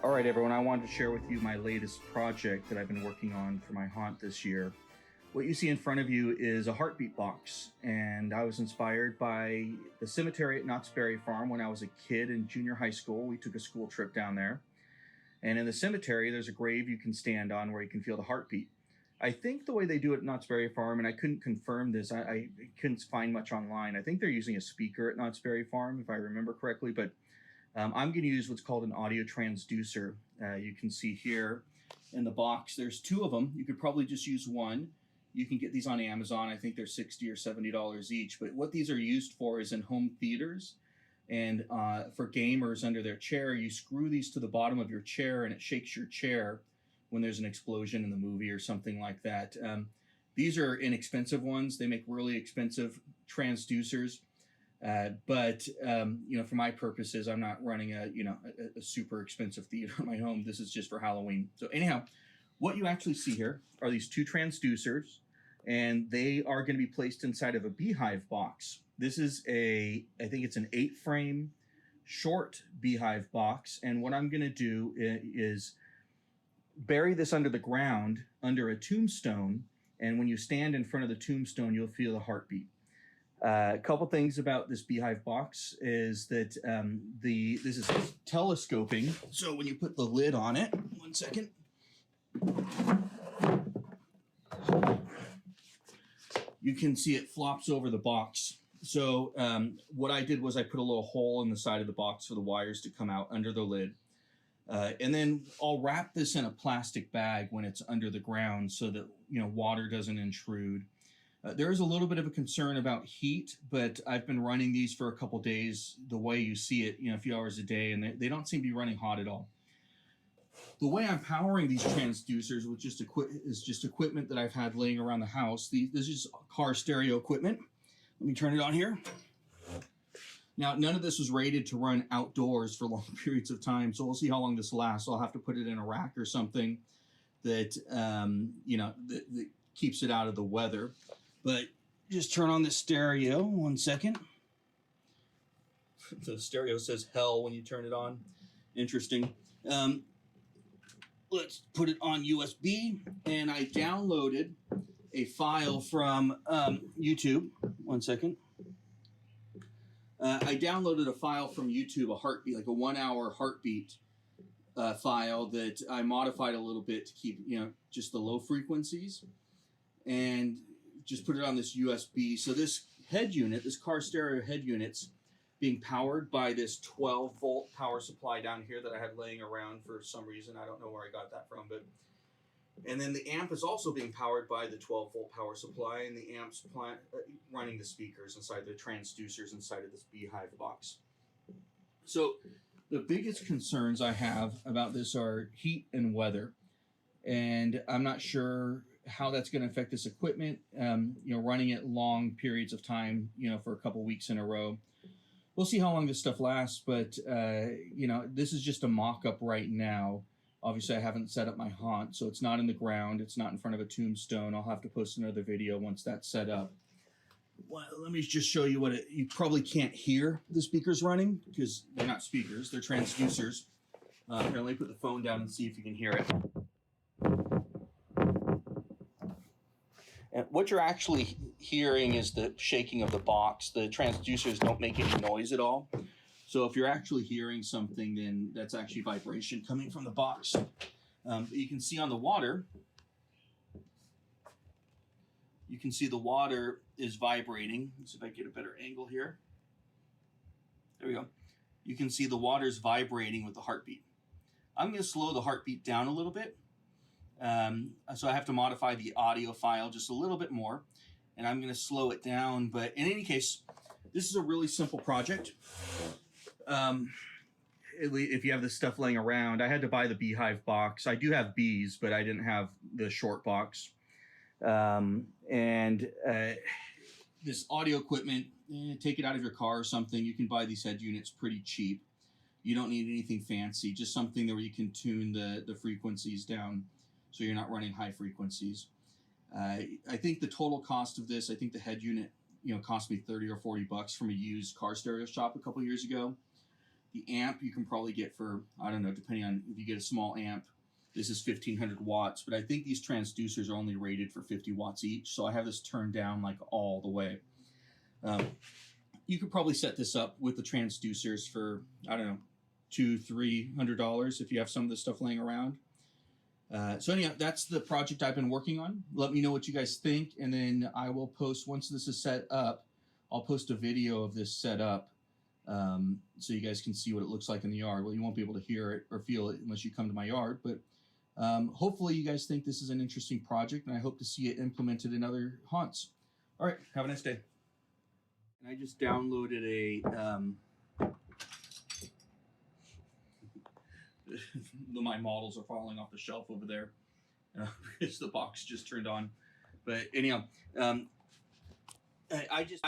All right, everyone, I wanted to share with you my latest project that I've been working on for my haunt this year. What you see in front of you is a heartbeat box, and I was inspired by the cemetery at Knott's Farm when I was a kid in junior high school. We took a school trip down there, and in the cemetery, there's a grave you can stand on where you can feel the heartbeat. I think the way they do it at Knott's Farm, and I couldn't confirm this, I couldn't find much online. I think they're using a speaker at Knott's Farm, if I remember correctly, but I'm going to use what's called an audio transducer. You can see here in the box, there's two of them. You could probably just use one. You can get these on Amazon. I think they're $60 or $70 each. But what these are used for is in home theaters and for gamers under their chair. You screw these to the bottom of your chair and it shakes your chair when there's an explosion in the movie or something like that. These are inexpensive ones. They make really expensive transducers. But for my purposes, I'm not running a super expensive theater in my home. This is just for Halloween. So anyhow, what you actually see here are these two transducers, and they are going to be placed inside of a beehive box. This is I think it's an 8-frame short beehive box. And what I'm going to do is bury this under the ground, under a tombstone. And when you stand in front of the tombstone, you'll feel the heartbeat. A couple things about this beehive box is that this is telescoping. So when you put the lid on it, one second. You can see it flops over the box. So what I did was I put a little hole in the side of the box for the wires to come out under the lid. And then I'll wrap this in a plastic bag when it's under the ground so that water doesn't intrude. There is a little bit of a concern about heat, but I've been running these for a couple days the way you see it, a few hours a day, and they don't seem to be running hot at all. The way I'm powering these transducers is just equipment that I've had laying around the house. This is car stereo equipment. Let me turn it on here. Now, none of this was rated to run outdoors for long periods of time, so we'll see how long this lasts. I'll have to put it in a rack or something that that keeps it out of the weather. But just turn on the stereo, 1 second. The stereo says hell when you turn it on. Interesting. Let's put it on USB. And I downloaded a file from YouTube. 1 second. I downloaded a file from YouTube, a heartbeat, like a 1-hour heartbeat file that I modified a little bit to keep, just the low frequencies. And just put it on this USB. So this head unit, this car stereo head unit's being powered by this 12-volt power supply down here that I had laying around for some reason. I don't know where I got that from, and then the amp is also being powered by the 12-volt power supply, and the amp's running the speakers inside the transducers inside of this beehive box. So the biggest concerns I have about this are heat and weather, and I'm not sure how that's going to affect this equipment, running it long periods of time, for a couple weeks in a row. We'll see how long this stuff lasts, but, this is just a mock-up right now. Obviously, I haven't set up my haunt, so it's not in the ground. It's not in front of a tombstone. I'll have to post another video once that's set up. Well, let me just show you you probably can't hear the speakers running because they're not speakers, they're transducers. Here, let me put the phone down and see if you can hear it. And what you're actually hearing is the shaking of the box. The transducers don't make any noise at all. So if you're actually hearing something, then that's actually vibration coming from the box. But you can see on the water, you can see the water is vibrating. Let's see if I get a better angle here. There we go. You can see the water's vibrating with the heartbeat. I'm going to slow the heartbeat down a little bit. So I have to modify the audio file just a little bit more, and I'm going to slow it down. But in any case, this is a really simple project. If you have this stuff laying around, I had to buy the beehive box. I do have bees, but I didn't have the short box. This audio equipment, take it out of your car or something. You can buy these head units pretty cheap. You don't need anything fancy, just something where you can tune the frequencies down so you're not running high frequencies. I think the total cost of this, I think the head unit, cost me $30 or $40 from a used car stereo shop a couple years ago. The amp you can probably get for, I don't know, depending on if you get a small amp. This is 1500 watts, but I think these transducers are only rated for 50 watts each, so I have this turned down like all the way. You could probably set this up with the transducers for, I don't know, $200-300 if you have some of this stuff laying around. So anyhow, that's the project I've been working on. Let me know what you guys think, and then I will post, once this is set up, I'll post a video of this set up so you guys can see what it looks like in the yard. Well, you won't be able to hear it or feel it unless you come to my yard, but hopefully you guys think this is an interesting project, and I hope to see it implemented in other haunts. All right, have a nice day. And I just downloaded my models are falling off the shelf over there because the box just turned on. But anyhow, I just